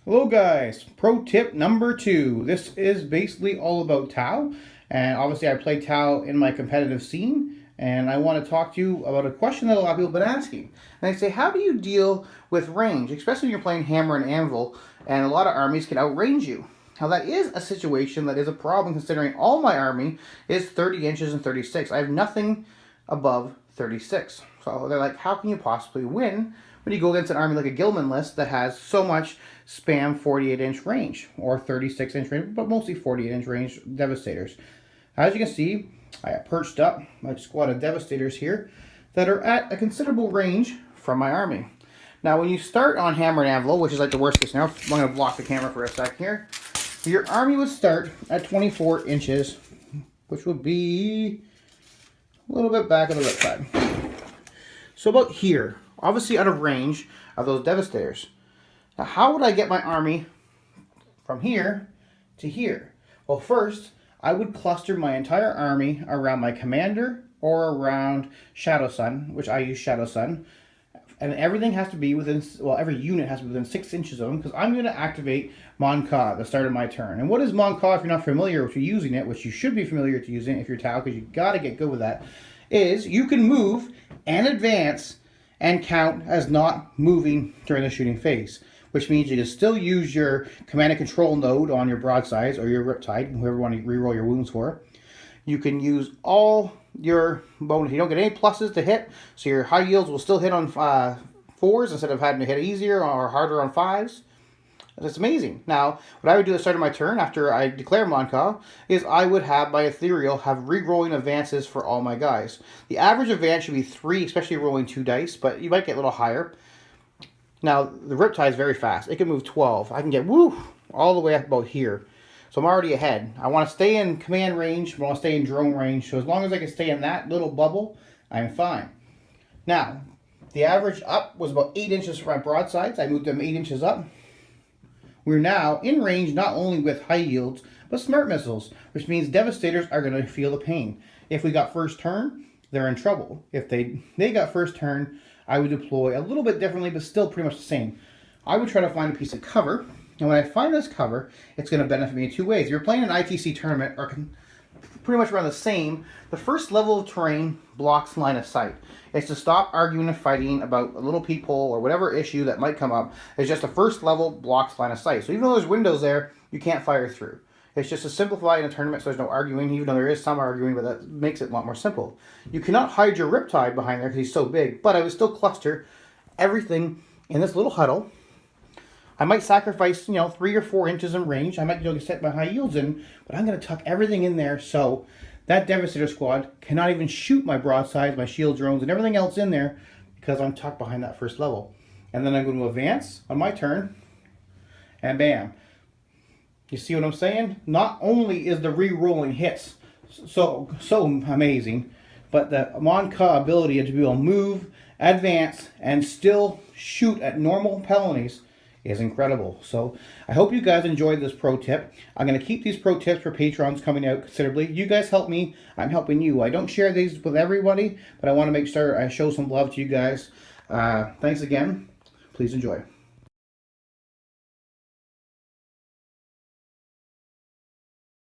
Hello guys, pro tip number 2. This is basically all about Tau, and obviously I play Tau in my competitive scene, and I want to talk to you about a question that a lot of people have been asking. And they say, how do you deal with range, especially when you're playing Hammer and Anvil, and a lot of armies can outrange you? Now that is a situation that is a problem, considering all my army is 30 inches and 36. I have nothing above 36. So they're like, how can you possibly win when you go against an army like a Gilman list that has so much spam 48-inch range, or 36-inch range, but mostly 48-inch range Devastators? As you can see, I have perched up my squad of Devastators here that are at a considerable range from my army. Now, when you start on Hammer and Anvil, which is like the worst case scenario, I'm going to block the camera for a sec here. Your army would start at 24 inches, which would be a little bit back of the left side. So about here, obviously out of range of those Devastators. Now, how would I get my army from here to here? Well, first, I would cluster my entire army around my commander or around Shadow Sun, which I use Shadow Sun. And everything has to be within, well, every unit has to be within 6 inches of them, because I'm going to activate Mon Ka at the start of my turn. And what is Mon Ka, if you're not familiar with using it, which you should be familiar to using it if you're Tau, because you got to get good with that, is you can move and advance and count as not moving during the shooting phase, which means you can still use your command and control node on your broadsides or your Riptide, whoever you want to reroll your wounds for. You can use all your bonus. You don't get any pluses to hit, so your high yields will still hit on 4s instead of having to hit easier or harder on 5s. That's amazing. Now, what I would do at the start of my turn, after I declare Mon Ka, is I would have my Ethereal have re-rolling advances for all my guys. The average advance should be 3, especially rolling 2 dice, but you might get a little higher. Now, the Riptide is very fast. It can move 12. I can get, all the way up about here. So I'm already ahead. I want to stay in command range, but I want to stay in drone range. So as long as I can stay in that little bubble, I'm fine. Now, the average up was about 8 inches for my broadsides. I moved them 8 inches up. We're now in range not only with high yields, but smart missiles, which means Devastators are going to feel the pain. If we got first turn, they're in trouble. If they got first turn, I would deploy a little bit differently, but still pretty much the same. I would try to find a piece of cover, and when I find this cover, it's going to benefit me in 2 ways. If you're playing an ITC tournament, or pretty much around the same, the first level of terrain blocks line of sight. It's to stop arguing and fighting about a little peephole or whatever issue that might come up. It's just the first level blocks line of sight. So even though there's windows there, you can't fire through. It's just to simplify in a tournament so there's no arguing, even though there is some arguing, but that makes it a lot more simple. You cannot hide your Riptide behind there because he's so big, but I would still cluster everything in this little huddle. I might sacrifice, 3 or 4 inches in range. I might set my high yields in, but I'm going to tuck everything in there so that Devastator squad cannot even shoot my broadsides, my shield drones, and everything else in there because I'm tucked behind that first level. And then I'm going to advance on my turn, and bam. You see what I'm saying? Not only is the re-rolling hits so amazing, but the Mon Ka ability to be able to move, advance, and still shoot at normal penalties is incredible. So I hope you guys enjoyed this pro tip. I'm going to keep these pro tips for patrons coming out considerably. You guys help me, I'm helping you. I don't share these with everybody, but I want to make sure I show some love to you guys. Thanks again. Please enjoy.